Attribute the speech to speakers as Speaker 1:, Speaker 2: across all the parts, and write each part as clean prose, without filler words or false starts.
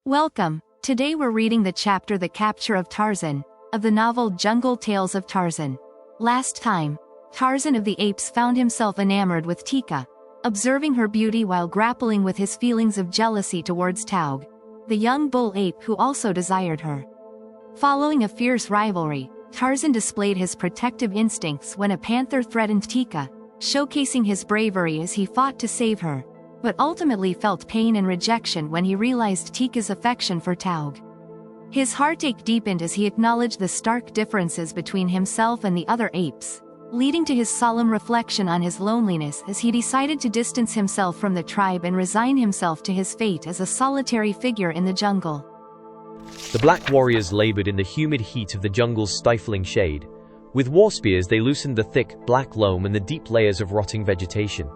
Speaker 1: Welcome. Today we're reading the chapter The Capture of Tarzan, of the novel Jungle Tales of Tarzan. Last time, Tarzan of the Apes found himself enamored with Tika, observing her beauty while grappling with his feelings of jealousy towards Taug, the young bull ape who also desired her. Following a fierce rivalry, Tarzan displayed his protective instincts when a panther threatened Tika, showcasing his bravery as he fought to save her, but ultimately felt pain and rejection when he realized Tika's affection for Taug. His heartache deepened as he acknowledged the stark differences between himself and the other apes, leading to his solemn reflection on his loneliness as he decided to distance himself from the tribe and resign himself to his fate as a solitary figure in the jungle.
Speaker 2: The black warriors labored in the humid heat of the jungle's stifling shade. With war spears they loosened the thick, black loam and the deep layers of rotting vegetation.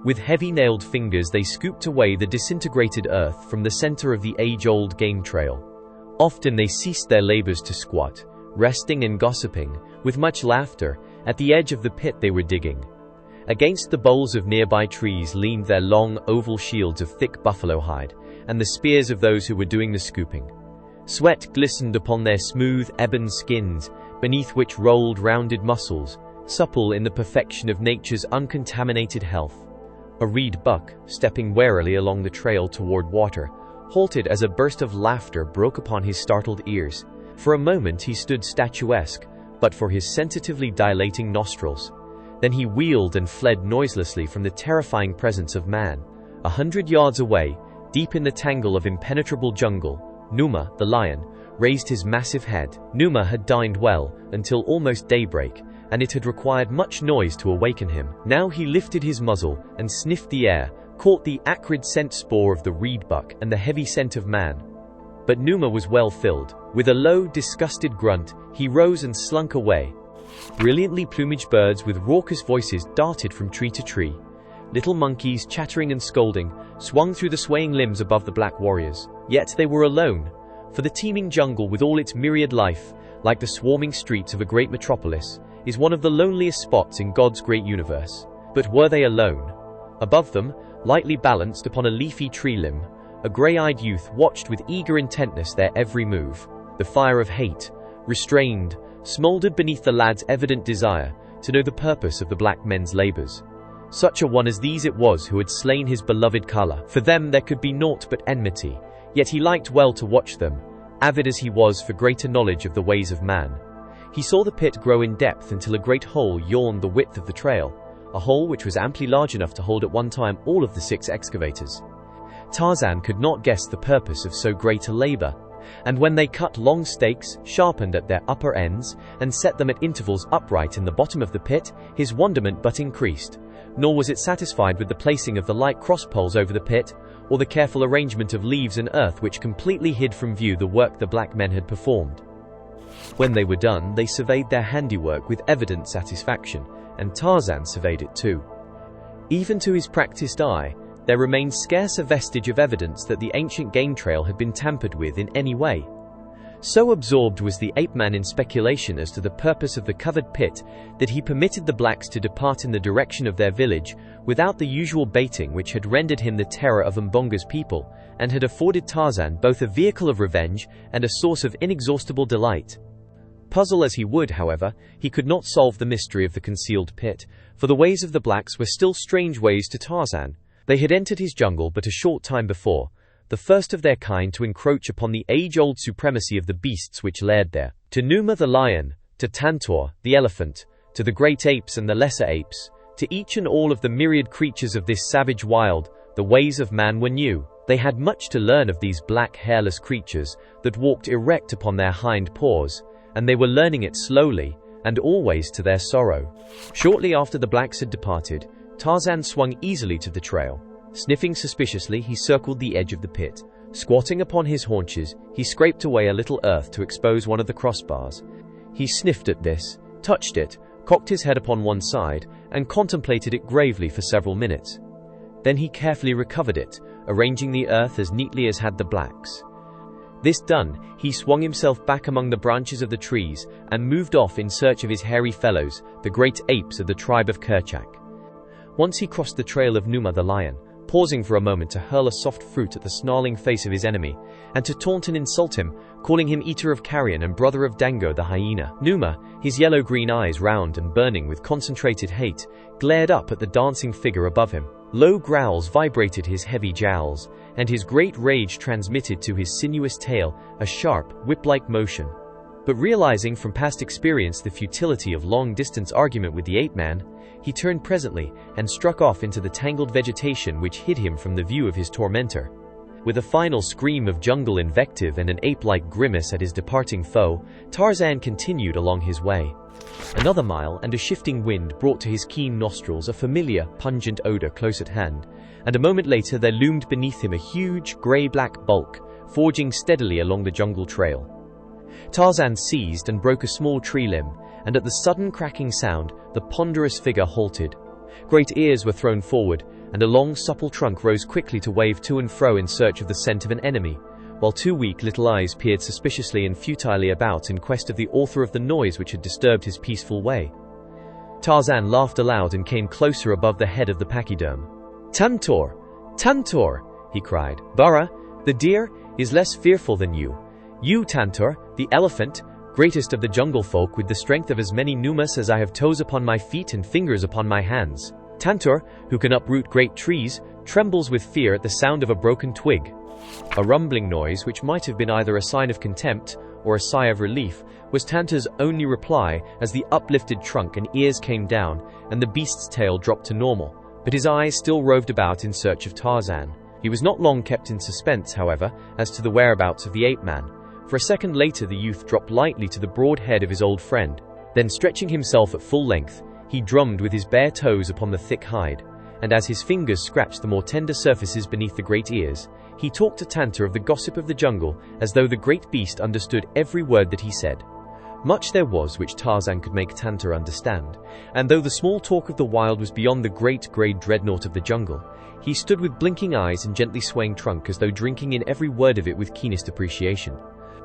Speaker 2: With heavy-nailed fingers they scooped away the disintegrated earth from the center of the age-old game trail. Often they ceased their labors to squat, resting and gossiping, with much laughter, at the edge of the pit they were digging. Against the boles of nearby trees leaned their long, oval shields of thick buffalo hide, and the spears of those who were doing the scooping. Sweat glistened upon their smooth, ebon skins, beneath which rolled rounded muscles, supple in the perfection of nature's uncontaminated health. A reed buck, stepping warily along the trail toward water, halted as a burst of laughter broke upon his startled ears. For a moment he stood statuesque, but for his sensitively dilating nostrils. Then he wheeled and fled noiselessly from the terrifying presence of man. 100 yards away, deep in the tangle of impenetrable jungle, Numa, the lion, raised his massive head. Numa had dined well, until almost daybreak, and it had required much noise to awaken him. Now he lifted his muzzle and sniffed the air, caught the acrid scent spore of the reed buck and the heavy scent of man. But Numa was well filled. With a low, disgusted grunt, he rose and slunk away. Brilliantly plumaged birds with raucous voices darted from tree to tree. Little monkeys, chattering and scolding, swung through the swaying limbs above the black warriors. Yet they were alone, for the teeming jungle with all its myriad life, like the swarming streets of a great metropolis, is one of the loneliest spots in God's great universe. But were they alone? Above them, lightly balanced upon a leafy tree limb, a grey-eyed youth watched with eager intentness their every move. The fire of hate, restrained, smouldered beneath the lad's evident desire to know the purpose of the black men's labors. Such a one as these it was who had slain his beloved Kala. For them there could be naught but enmity, yet he liked well to watch them, avid as he was for greater knowledge of the ways of man. He saw the pit grow in depth until a great hole yawned the width of the trail, a hole which was amply large enough to hold at one time all of the 6 excavators. Tarzan could not guess the purpose of so great a labor, and when they cut long stakes, sharpened at their upper ends, and set them at intervals upright in the bottom of the pit, his wonderment but increased. Nor was it satisfied with the placing of the light cross-poles over the pit, or the careful arrangement of leaves and earth which completely hid from view the work the black men had performed. When they were done, they surveyed their handiwork with evident satisfaction, and Tarzan surveyed it too. Even to his practiced eye, there remained scarce a vestige of evidence that the ancient game trail had been tampered with in any way. So absorbed was the ape-man in speculation as to the purpose of the covered pit that he permitted the blacks to depart in the direction of their village without the usual baiting which had rendered him the terror of Mbonga's people and had afforded Tarzan both a vehicle of revenge and a source of inexhaustible delight. Puzzle as he would, however, he could not solve the mystery of the concealed pit, for the ways of the blacks were still strange ways to Tarzan. They had entered his jungle but a short time before, the first of their kind to encroach upon the age-old supremacy of the beasts which laired there. To Numa the lion, to Tantor, the elephant, to the great apes and the lesser apes, to each and all of the myriad creatures of this savage wild, the ways of man were new. They had much to learn of these black hairless creatures that walked erect upon their hind paws, and they were learning it slowly, and always to their sorrow. Shortly after the blacks had departed, Tarzan swung easily to the trail. Sniffing suspiciously, he circled the edge of the pit. Squatting upon his haunches, he scraped away a little earth to expose one of the crossbars. He sniffed at this, touched it, cocked his head upon one side, and contemplated it gravely for several minutes. Then he carefully recovered it, arranging the earth as neatly as had the blacks. This done, he swung himself back among the branches of the trees and moved off in search of his hairy fellows, the great apes of the tribe of Kerchak. Once he crossed the trail of Numa the lion, pausing for a moment to hurl a soft fruit at the snarling face of his enemy, and to taunt and insult him, calling him eater of carrion and brother of Dango the hyena. Numa, his yellow-green eyes round and burning with concentrated hate, glared up at the dancing figure above him. Low growls vibrated his heavy jowls, and his great rage transmitted to his sinuous tail a sharp, whip-like motion. But realizing from past experience the futility of long-distance argument with the ape-man, he turned presently and struck off into the tangled vegetation which hid him from the view of his tormentor. With a final scream of jungle invective and an ape-like grimace at his departing foe, Tarzan continued along his way. Another mile, and a shifting wind brought to his keen nostrils a familiar, pungent odor close at hand, and a moment later there loomed beneath him a huge, grey-black bulk, forging steadily along the jungle trail. Tarzan seized and broke a small tree limb, and at the sudden cracking sound, the ponderous figure halted. Great ears were thrown forward, and a long, supple trunk rose quickly to wave to and fro in search of the scent of an enemy, while two weak little eyes peered suspiciously and futilely about in quest of the author of the noise which had disturbed his peaceful way. Tarzan laughed aloud and came closer above the head of the pachyderm. "Tantor! Tantor!" he cried. "Bara, the deer, is less fearful than you. You, Tantor, the elephant, greatest of the jungle folk, with the strength of as many numas as I have toes upon my feet and fingers upon my hands. Tantor, who can uproot great trees, trembles with fear at the sound of a broken twig." A rumbling noise, which might have been either a sign of contempt or a sigh of relief, was Tantor's only reply as the uplifted trunk and ears came down and the beast's tail dropped to normal, but his eyes still roved about in search of Tarzan. He was not long kept in suspense, however, as to the whereabouts of the ape-man. For a second later the youth dropped lightly to the broad head of his old friend. Then, stretching himself at full length, he drummed with his bare toes upon the thick hide, and as his fingers scratched the more tender surfaces beneath the great ears, he talked to Tantor of the gossip of the jungle as though the great beast understood every word that he said. Much there was which Tarzan could make Tantor understand, and though the small talk of the wild was beyond the great grey dreadnought of the jungle, he stood with blinking eyes and gently swaying trunk as though drinking in every word of it with keenest appreciation.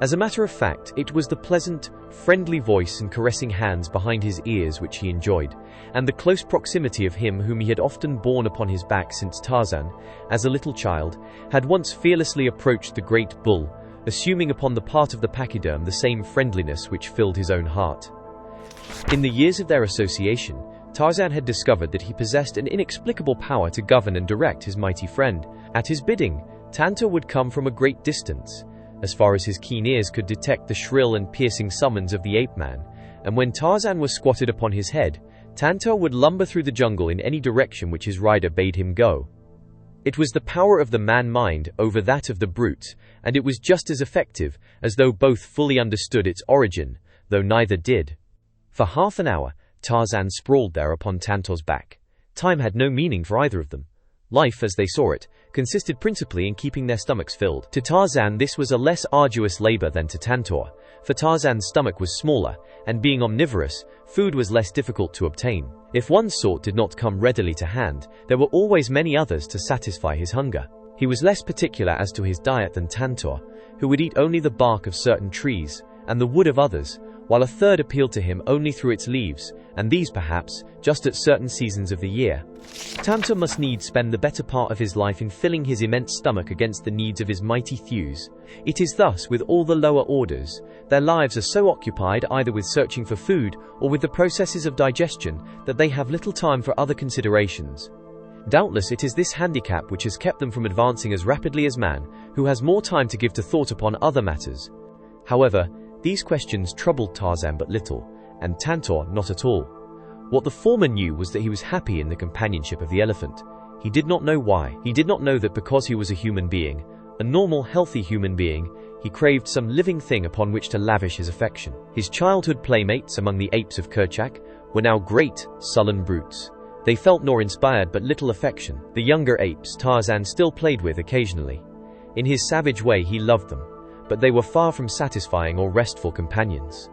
Speaker 2: As a matter of fact, it was the pleasant, friendly voice and caressing hands behind his ears which he enjoyed, and the close proximity of him whom he had often borne upon his back since Tarzan, as a little child, had once fearlessly approached the great bull, assuming upon the part of the pachyderm the same friendliness which filled his own heart. In the years of their association, Tarzan had discovered that he possessed an inexplicable power to govern and direct his mighty friend. At his bidding, Tantor would come from a great distance, as far as his keen ears could detect the shrill and piercing summons of the ape-man, and when Tarzan was squatted upon his head, Tantor would lumber through the jungle in any direction which his rider bade him go. It was the power of the man-mind over that of the brute, and it was just as effective, as though both fully understood its origin, though neither did. For half an hour, Tarzan sprawled there upon Tantor's back. Time had no meaning for either of them. Life, as they saw it, consisted principally in keeping their stomachs filled. To Tarzan this was a less arduous labor than to Tantor, for Tarzan's stomach was smaller, and being omnivorous, food was less difficult to obtain. If one sort did not come readily to hand, there were always many others to satisfy his hunger. He was less particular as to his diet than Tantor, who would eat only the bark of certain trees, and the wood of others, while a third appealed to him only through its leaves, and these perhaps, just at certain seasons of the year. Tantor must needs spend the better part of his life in filling his immense stomach against the needs of his mighty thews. It is thus with all the lower orders. Their lives are so occupied either with searching for food or with the processes of digestion that they have little time for other considerations. Doubtless it is this handicap which has kept them from advancing as rapidly as man, who has more time to give to thought upon other matters. However, these questions troubled Tarzan but little, and Tantor not at all. What the former knew was that he was happy in the companionship of the elephant. He did not know why. He did not know that because he was a human being, a normal, healthy human being, he craved some living thing upon which to lavish his affection. His childhood playmates among the apes of Kerchak were now great, sullen brutes. They felt nor inspired but little affection. The younger apes Tarzan still played with occasionally. In his savage way he loved them, but they were far from satisfying or restful companions.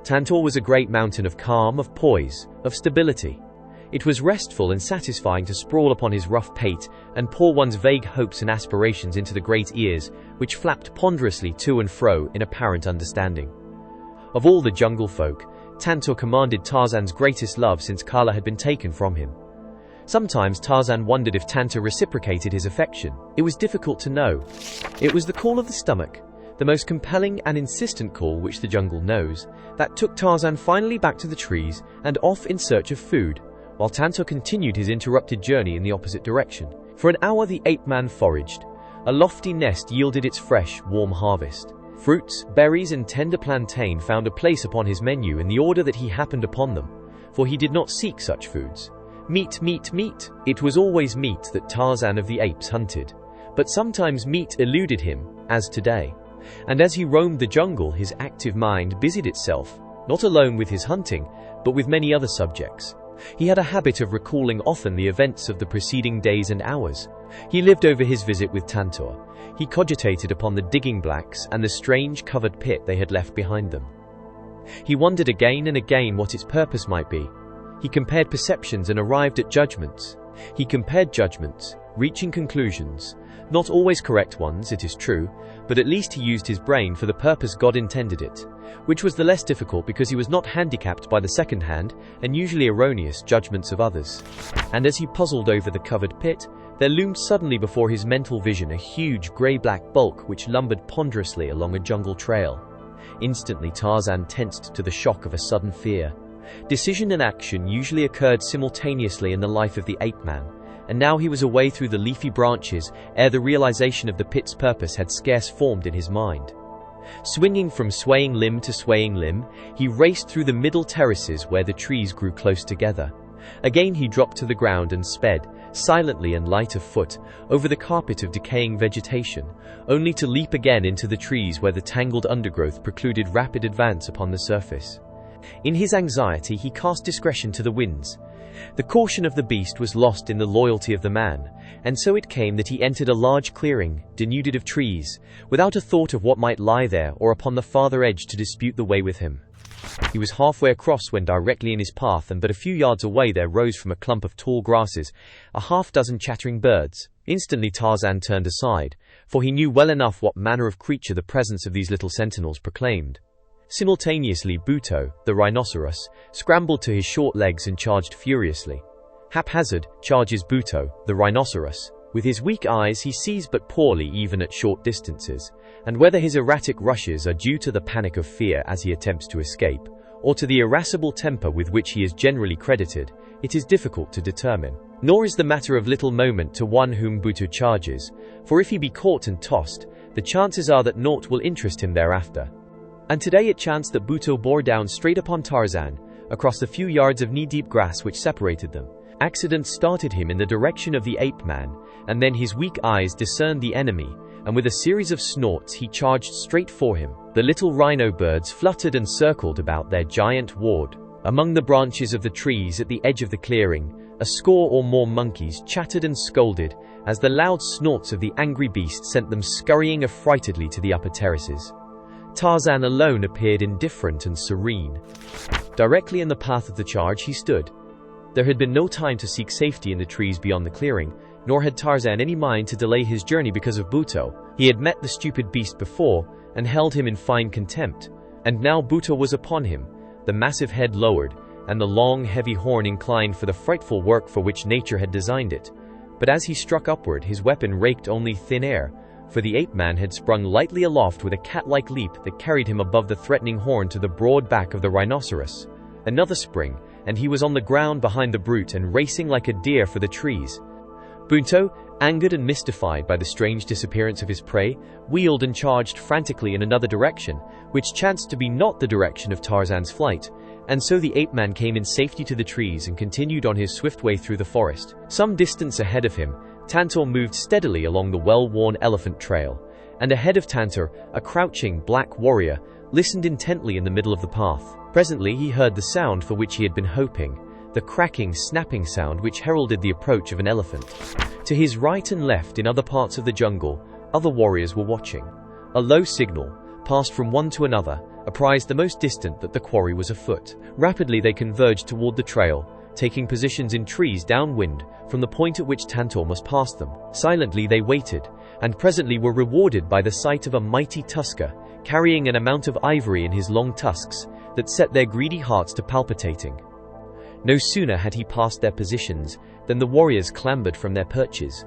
Speaker 2: Tantor was a great mountain of calm, of poise, of stability. It was restful and satisfying to sprawl upon his rough pate and pour one's vague hopes and aspirations into the great ears, which flapped ponderously to and fro in apparent understanding. Of all the jungle folk, Tantor commanded Tarzan's greatest love since Kala had been taken from him. Sometimes Tarzan wondered if Tantor reciprocated his affection. It was difficult to know. It was the call of the stomach, the most compelling and insistent call which the jungle knows, that took Tarzan finally back to the trees and off in search of food, while Tantor continued his interrupted journey in the opposite direction. For an hour the ape-man foraged. A lofty nest yielded its fresh, warm harvest. Fruits, berries and tender plantain found a place upon his menu in the order that he happened upon them, for he did not seek such foods. Meat, meat, meat. It was always meat that Tarzan of the Apes hunted. But sometimes meat eluded him, as today. And as he roamed the jungle, his active mind busied itself, not alone with his hunting, but with many other subjects. He had a habit of recalling often the events of the preceding days and hours. He lived over his visit with Tantor. He cogitated upon the digging blacks and the strange covered pit they had left behind them. He wondered again and again what its purpose might be. He compared perceptions and arrived at judgments. He compared judgments, reaching conclusions. Not always correct ones, it is true, but at least he used his brain for the purpose God intended it, which was the less difficult because he was not handicapped by the second-hand, and usually erroneous, judgments of others. And as he puzzled over the covered pit, there loomed suddenly before his mental vision a huge grey-black bulk which lumbered ponderously along a jungle trail. Instantly Tarzan tensed to the shock of a sudden fear. Decision and action usually occurred simultaneously in the life of the ape-man, and now he was away through the leafy branches ere the realization of the pit's purpose had scarce formed in his mind. Swinging from swaying limb to swaying limb, he raced through the middle terraces where the trees grew close together. Again he dropped to the ground and sped, silently and light of foot, over the carpet of decaying vegetation, only to leap again into the trees where the tangled undergrowth precluded rapid advance upon the surface. In his anxiety he cast discretion to the winds. The caution of the beast was lost in the loyalty of the man, and so it came that he entered a large clearing, denuded of trees, without a thought of what might lie there or upon the farther edge to dispute the way with him. He was halfway across when directly in his path and but a few yards away there rose from a clump of tall grasses a half-dozen chattering birds. Instantly Tarzan turned aside, for he knew well enough what manner of creature the presence of these little sentinels proclaimed. Simultaneously Buto, the rhinoceros, scrambled to his short legs and charged furiously. Haphazard charges Buto, the rhinoceros. With his weak eyes he sees but poorly even at short distances, and whether his erratic rushes are due to the panic of fear as he attempts to escape, or to the irascible temper with which he is generally credited, it is difficult to determine. Nor is the matter of little moment to one whom Buto charges, for if he be caught and tossed, the chances are that naught will interest him thereafter. And today it chanced that Buto bore down straight upon Tarzan, across the few yards of knee-deep grass which separated them. Accident started him in the direction of the ape-man, and then his weak eyes discerned the enemy, and with a series of snorts he charged straight for him. The little rhino birds fluttered and circled about their giant ward. Among the branches of the trees at the edge of the clearing, a score or more monkeys chattered and scolded, as the loud snorts of the angry beast sent them scurrying affrightedly to the upper terraces. Tarzan alone appeared indifferent and serene. Directly in the path of the charge he stood. There had been no time to seek safety in the trees beyond the clearing, nor had Tarzan any mind to delay his journey because of Buto. He had met the stupid beast before, and held him in fine contempt, and now Buto was upon him, the massive head lowered, and the long, heavy horn inclined for the frightful work for which nature had designed it. But as he struck upward, his weapon raked only thin air, for the ape-man had sprung lightly aloft with a cat-like leap that carried him above the threatening horn to the broad back of the rhinoceros. Another spring, and he was on the ground behind the brute and racing like a deer for the trees. Buto, angered and mystified by the strange disappearance of his prey, wheeled and charged frantically in another direction, which chanced to be not the direction of Tarzan's flight, and so the ape-man came in safety to the trees and continued on his swift way through the forest. Some distance ahead of him, Tantor moved steadily along the well-worn elephant trail, and ahead of Tantor, a crouching black warrior listened intently in the middle of the path. Presently he heard the sound for which he had been hoping, the cracking, snapping sound which heralded the approach of an elephant. To his right and left in other parts of the jungle, other warriors were watching. A low signal, passed from one to another, apprised the most distant that the quarry was afoot. Rapidly they converged toward the trail, taking positions in trees downwind from the point at which Tantor must pass them. Silently they waited, and presently were rewarded by the sight of a mighty tusker, carrying an amount of ivory in his long tusks, that set their greedy hearts to palpitating. No sooner had he passed their positions than the warriors clambered from their perches.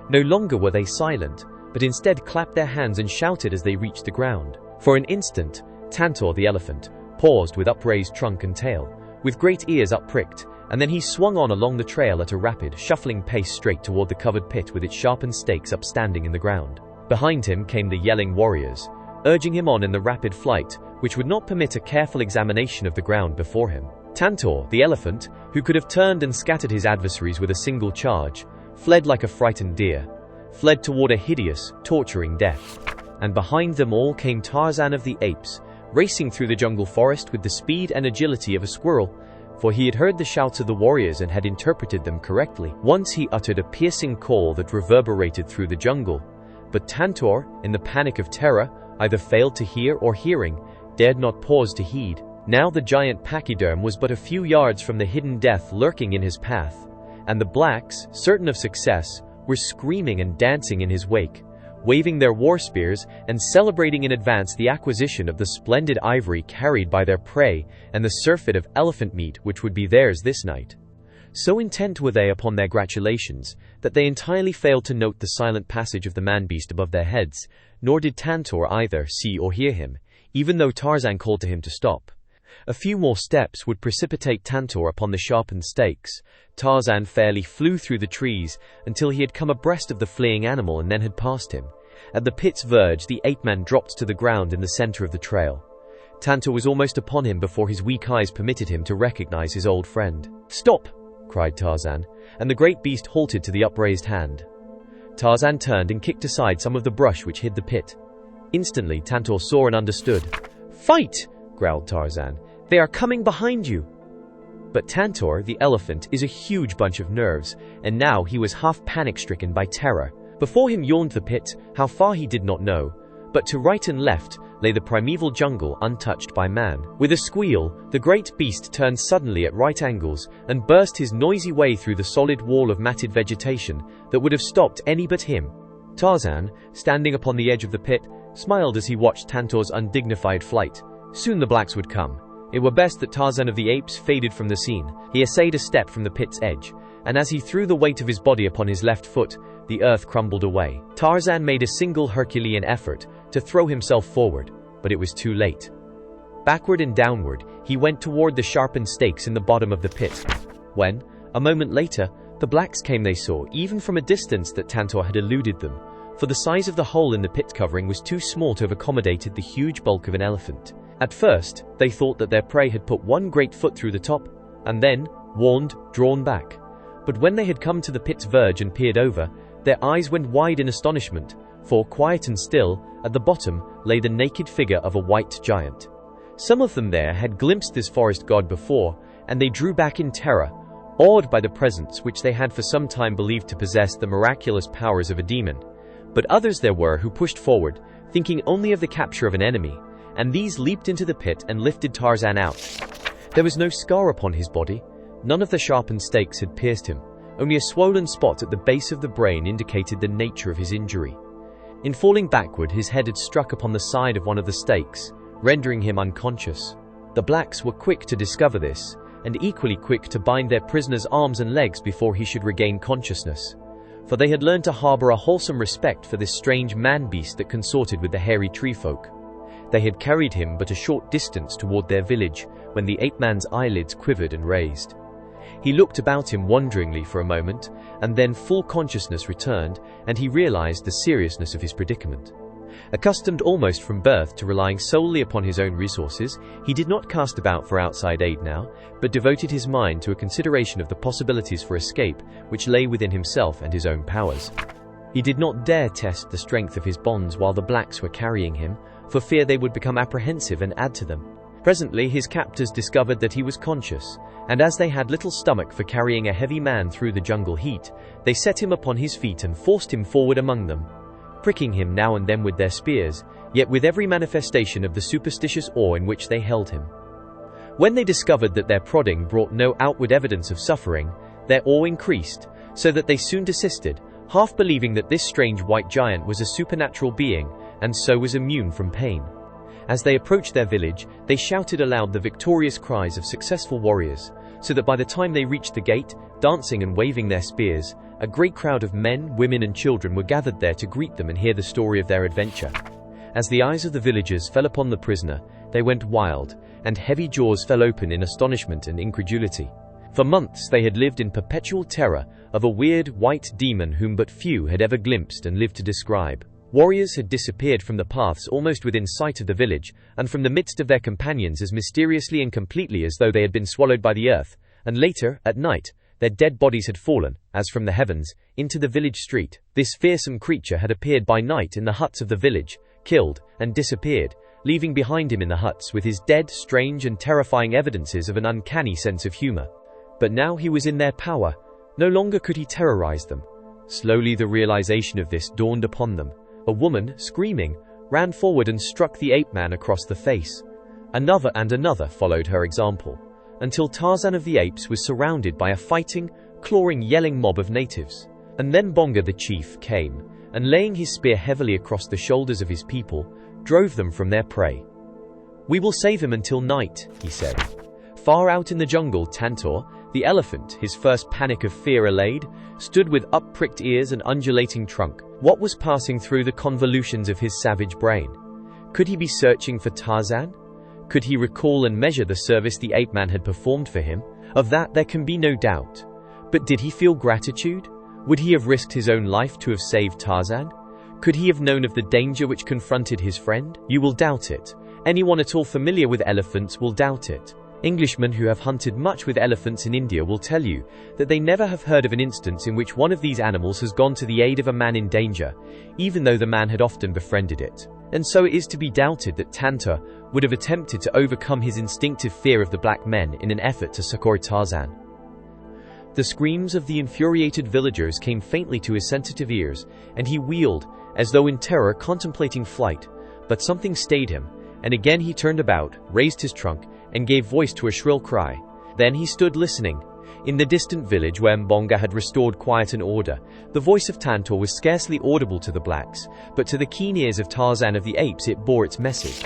Speaker 2: No longer were they silent, but instead clapped their hands and shouted as they reached the ground. For an instant, Tantor the elephant paused with upraised trunk and tail, with great ears uppricked, and then he swung on along the trail at a rapid, shuffling pace straight toward the covered pit with its sharpened stakes upstanding in the ground. Behind him came the yelling warriors, urging him on in the rapid flight, which would not permit a careful examination of the ground before him. Tantor, the elephant, who could have turned and scattered his adversaries with a single charge, fled like a frightened deer, fled toward a hideous, torturing death. And behind them all came Tarzan of the apes, racing through the jungle forest with the speed and agility of a squirrel, for he had heard the shouts of the warriors and had interpreted them correctly. Once he uttered a piercing call that reverberated through the jungle, but Tantor, in the panic of terror, either failed to hear or hearing, dared not pause to heed. Now the giant pachyderm was but a few yards from the hidden death lurking in his path, and the blacks, certain of success, were screaming and dancing in his wake, waving their war spears and celebrating in advance the acquisition of the splendid ivory carried by their prey and the surfeit of elephant meat which would be theirs this night. So intent were they upon their gratulations that they entirely failed to note the silent passage of the man-beast above their heads, nor did Tantor either see or hear him, even though Tarzan called to him to stop. A few more steps would precipitate Tantor upon the sharpened stakes. Tarzan fairly flew through the trees until he had come abreast of the fleeing animal and then had passed him. At the pit's verge, the ape-man dropped to the ground in the center of the trail. Tantor was almost upon him before his weak eyes permitted him to recognize his old friend. "Stop!" cried Tarzan, and the great beast halted to the upraised hand. Tarzan turned and kicked aside some of the brush which hid the pit. Instantly, Tantor saw and understood. "Fight!" growled Tarzan. "They are coming behind you!" But Tantor, the elephant, is a huge bunch of nerves, and now he was half panic-stricken by terror. Before him yawned the pit, how far he did not know, but to right and left lay the primeval jungle untouched by man. With a squeal, the great beast turned suddenly at right angles and burst his noisy way through the solid wall of matted vegetation that would have stopped any but him. Tarzan, standing upon the edge of the pit, smiled as he watched Tantor's undignified flight. Soon the blacks would come. It were best that Tarzan of the apes faded from the scene. He essayed a step from the pit's edge, and as he threw the weight of his body upon his left foot, the earth crumbled away. Tarzan made a single Herculean effort to throw himself forward, but it was too late. Backward and downward, he went toward the sharpened stakes in the bottom of the pit. When, a moment later, the blacks came, they saw, even from a distance, that Tantor had eluded them, for the size of the hole in the pit covering was too small to have accommodated the huge bulk of an elephant. At first, they thought that their prey had put one great foot through the top, and then, warned, drawn back. But when they had come to the pit's verge and peered over, their eyes went wide in astonishment, for, quiet and still, at the bottom lay the naked figure of a white giant. Some of them there had glimpsed this forest god before, and they drew back in terror, awed by the presence which they had for some time believed to possess the miraculous powers of a demon. But others there were who pushed forward, thinking only of the capture of an enemy, and these leaped into the pit and lifted Tarzan out. There was no scar upon his body. None of the sharpened stakes had pierced him. Only a swollen spot at the base of the brain indicated the nature of his injury. In falling backward, his head had struck upon the side of one of the stakes, rendering him unconscious. The blacks were quick to discover this, and equally quick to bind their prisoner's arms and legs before he should regain consciousness, for they had learned to harbor a wholesome respect for this strange man-beast that consorted with the hairy tree-folk. They had carried him but a short distance toward their village when the ape-man's eyelids quivered and raised. He looked about him wonderingly for a moment, and then full consciousness returned, and he realized the seriousness of his predicament. Accustomed almost from birth to relying solely upon his own resources, he did not cast about for outside aid now, but devoted his mind to a consideration of the possibilities for escape which lay within himself and his own powers. He did not dare test the strength of his bonds while the blacks were carrying him, for fear they would become apprehensive and add to them. Presently his captors discovered that he was conscious, and as they had little stomach for carrying a heavy man through the jungle heat, they set him upon his feet and forced him forward among them, pricking him now and then with their spears, yet with every manifestation of the superstitious awe in which they held him. When they discovered that their prodding brought no outward evidence of suffering, their awe increased, so that they soon desisted, half believing that this strange white giant was a supernatural being, and so was immune from pain. As they approached their village, they shouted aloud the victorious cries of successful warriors, so that by the time they reached the gate, dancing and waving their spears, a great crowd of men, women and children were gathered there to greet them and hear the story of their adventure. As the eyes of the villagers fell upon the prisoner, they went wild, and heavy jaws fell open in astonishment and incredulity. For months they had lived in perpetual terror of a weird, white demon whom but few had ever glimpsed and lived to describe. Warriors had disappeared from the paths almost within sight of the village, and from the midst of their companions as mysteriously and completely as though they had been swallowed by the earth, and later, at night, their dead bodies had fallen, as from the heavens, into the village street. This fearsome creature had appeared by night in the huts of the village, killed, and disappeared, leaving behind him in the huts with his dead, strange and terrifying evidences of an uncanny sense of humor. But now he was in their power. No longer could he terrorize them. Slowly the realization of this dawned upon them. A woman, screaming, ran forward and struck the ape-man across the face. Another and another followed her example, until Tarzan of the Apes was surrounded by a fighting, clawing, yelling mob of natives. And then Bonga the chief came, and laying his spear heavily across the shoulders of his people, drove them from their prey. "We will save him until night," he said. Far out in the jungle, Tantor, the elephant, his first panic of fear allayed, stood with up-pricked ears and undulating trunk. What was passing through the convolutions of his savage brain? Could he be searching for Tarzan? Could he recall and measure the service the ape-man had performed for him? Of that there can be no doubt. But did he feel gratitude? Would he have risked his own life to have saved Tarzan? Could he have known of the danger which confronted his friend? You will doubt it. Anyone at all familiar with elephants will doubt it. Englishmen who have hunted much with elephants in India will tell you that they never have heard of an instance in which one of these animals has gone to the aid of a man in danger, even though the man had often befriended it. And so it is to be doubted that Tantor would have attempted to overcome his instinctive fear of the black men in an effort to succor Tarzan. The screams of the infuriated villagers came faintly to his sensitive ears, and he wheeled, as though in terror contemplating flight. But something stayed him, and again he turned about, raised his trunk, and gave voice to a shrill cry. Then he stood listening. In the distant village where Mbonga had restored quiet and order, the voice of Tantor was scarcely audible to the blacks, but to the keen ears of Tarzan of the Apes it bore its message.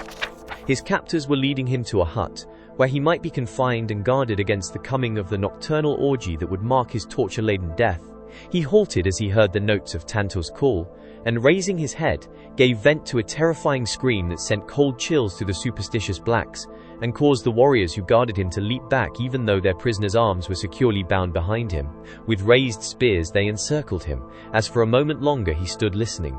Speaker 2: His captors were leading him to a hut, where he might be confined and guarded against the coming of the nocturnal orgy that would mark his torture-laden death. He halted as he heard the notes of Tantor's call, and raising his head, gave vent to a terrifying scream that sent cold chills through the superstitious blacks, and caused the warriors who guarded him to leap back even though their prisoner's arms were securely bound behind him. With raised spears they encircled him, as for a moment longer he stood listening.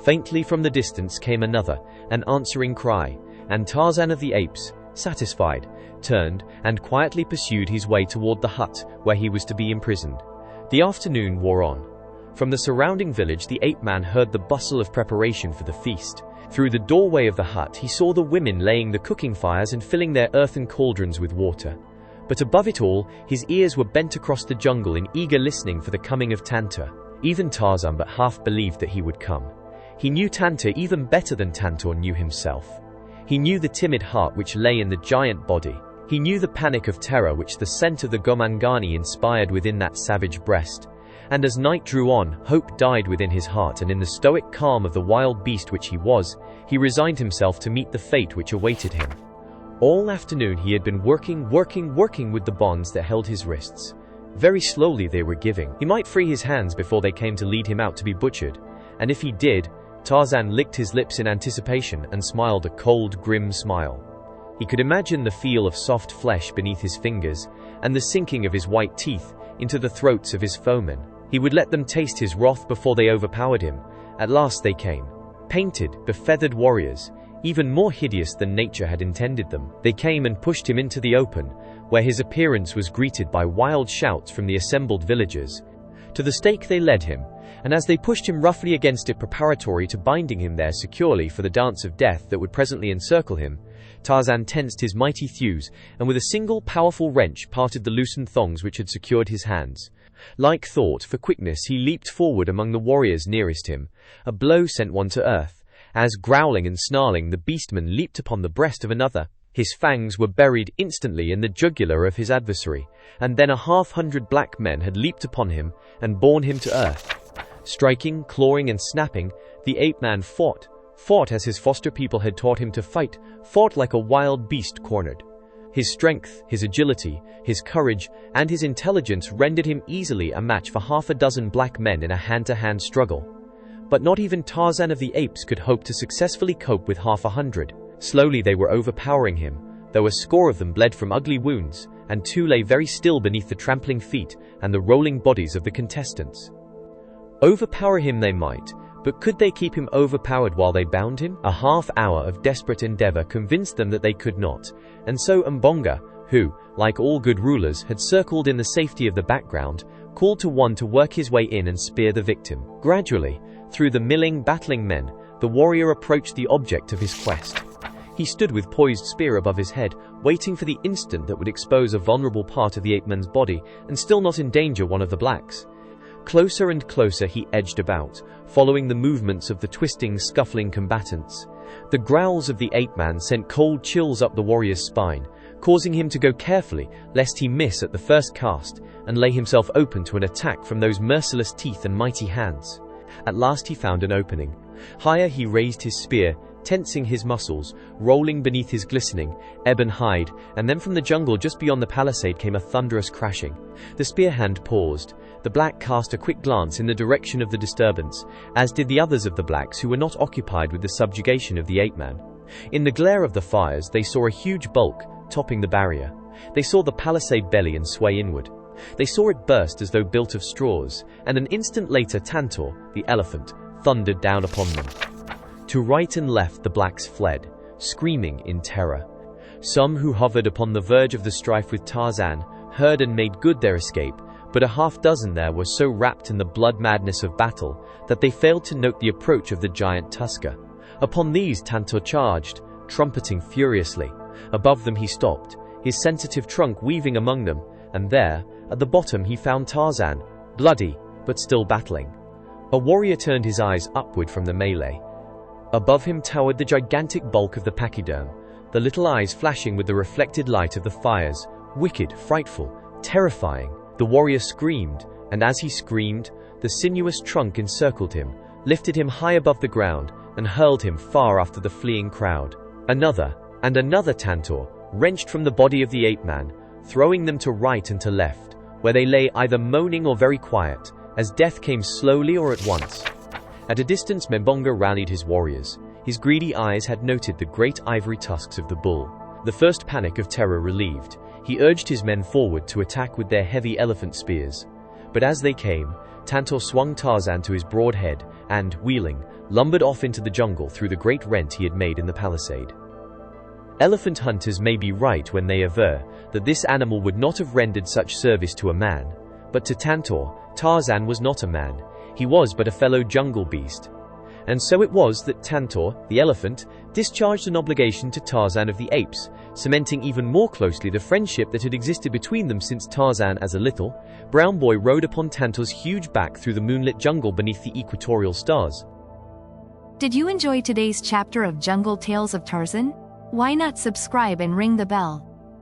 Speaker 2: Faintly from the distance came another, an answering cry, and Tarzan of the Apes, satisfied, turned, and quietly pursued his way toward the hut where he was to be imprisoned. The afternoon wore on. From the surrounding village the ape-man heard the bustle of preparation for the feast. Through the doorway of the hut he saw the women laying the cooking fires and filling their earthen cauldrons with water. But above it all, his ears were bent across the jungle in eager listening for the coming of Tantor. Even Tarzan but half believed that he would come. He knew Tantor even better than Tantor knew himself. He knew the timid heart which lay in the giant body. He knew the panic of terror which the scent of the Gomangani inspired within that savage breast. And as night drew on, hope died within his heart, and in the stoic calm of the wild beast which he was, he resigned himself to meet the fate which awaited him. All afternoon he had been working with the bonds that held his wrists. Very slowly they were giving. He might free his hands before they came to lead him out to be butchered, and if he did, Tarzan licked his lips in anticipation and smiled a cold, grim smile. He could imagine the feel of soft flesh beneath his fingers, and the sinking of his white teeth into the throats of his foemen. He would let them taste his wrath before they overpowered him. At last they came. Painted, befeathered warriors, even more hideous than nature had intended them. They came and pushed him into the open, where his appearance was greeted by wild shouts from the assembled villagers. To the stake they led him, and as they pushed him roughly against it preparatory to binding him there securely for the dance of death that would presently encircle him, Tarzan tensed his mighty thews, and with a single powerful wrench parted the loosened thongs which had secured his hands. Like thought, for quickness, he leaped forward among the warriors nearest him. A blow sent one to earth, as, growling and snarling, the beastman leaped upon the breast of another. His fangs were buried instantly in the jugular of his adversary, and then 100 black men had leaped upon him and borne him to earth. Striking, clawing and snapping, the ape-man fought fought as his foster people had taught him to fight, fought like a wild beast cornered. His strength, his agility, his courage, and his intelligence rendered him easily a match for half a dozen black men in a hand-to-hand struggle. But not even Tarzan of the Apes could hope to successfully cope with half 100. Slowly they were overpowering him, though a score of them bled from ugly wounds, and 2 lay very still beneath the trampling feet and the rolling bodies of the contestants. Overpower him they might, but could they keep him overpowered while they bound him? A half hour of desperate endeavor convinced them that they could not, and so Mbonga, who, like all good rulers, had circled in the safety of the background, called to one to work his way in and spear the victim. Gradually, through the milling, battling men, the warrior approached the object of his quest. He stood with poised spear above his head, waiting for the instant that would expose a vulnerable part of the ape-man's body and still not endanger one of the blacks. Closer and closer he edged about, following the movements of the twisting, scuffling combatants. The growls of the ape-man sent cold chills up the warrior's spine, causing him to go carefully lest he miss at the first cast and lay himself open to an attack from those merciless teeth and mighty hands. At last he found an opening. Higher he raised his spear, tensing his muscles, rolling beneath his glistening, ebon hide, and then from the jungle just beyond the palisade came a thunderous crashing. The spear hand paused. The black cast a quick glance in the direction of the disturbance, as did the others of the blacks who were not occupied with the subjugation of the ape-man. In the glare of the fires they saw a huge bulk topping the barrier. They saw the palisade belly and sway inward. They saw it burst as though built of straws, and an instant later Tantor, the elephant, thundered down upon them. To right and left the blacks fled, screaming in terror. Some who hovered upon the verge of the strife with Tarzan heard and made good their escape, but a half-dozen there were so wrapped in the blood madness of battle that they failed to note the approach of the giant tusker. Upon these Tantor charged, trumpeting furiously. Above them he stopped, his sensitive trunk weaving among them, and there, at the bottom he found Tarzan, bloody, but still battling. A warrior turned his eyes upward from the melee. Above him towered the gigantic bulk of the pachyderm, the little eyes flashing with the reflected light of the fires, wicked, frightful, terrifying. The warrior screamed, and as he screamed, the sinuous trunk encircled him, lifted him high above the ground, and hurled him far after the fleeing crowd. Another, and another Tantor, wrenched from the body of the ape-man, throwing them to right and to left, where they lay either moaning or very quiet, as death came slowly or at once. At a distance Mbonga rallied his warriors. His greedy eyes had noted the great ivory tusks of the bull. The first panic of terror relieved, he urged his men forward to attack with their heavy elephant spears. But as they came, Tantor swung Tarzan to his broad head and, wheeling, lumbered off into the jungle through the great rent he had made in the palisade. Elephant hunters may be right when they aver that this animal would not have rendered such service to a man, but to Tantor, Tarzan was not a man, he was but a fellow jungle beast. And so it was that Tantor, the elephant, discharged an obligation to Tarzan of the Apes, cementing even more closely the friendship that had existed between them since Tarzan, as a little, brown boy, rode upon Tantor's huge back through the moonlit jungle beneath the equatorial stars.
Speaker 1: Did you enjoy today's chapter of Jungle Tales of Tarzan? Why not subscribe and ring the bell?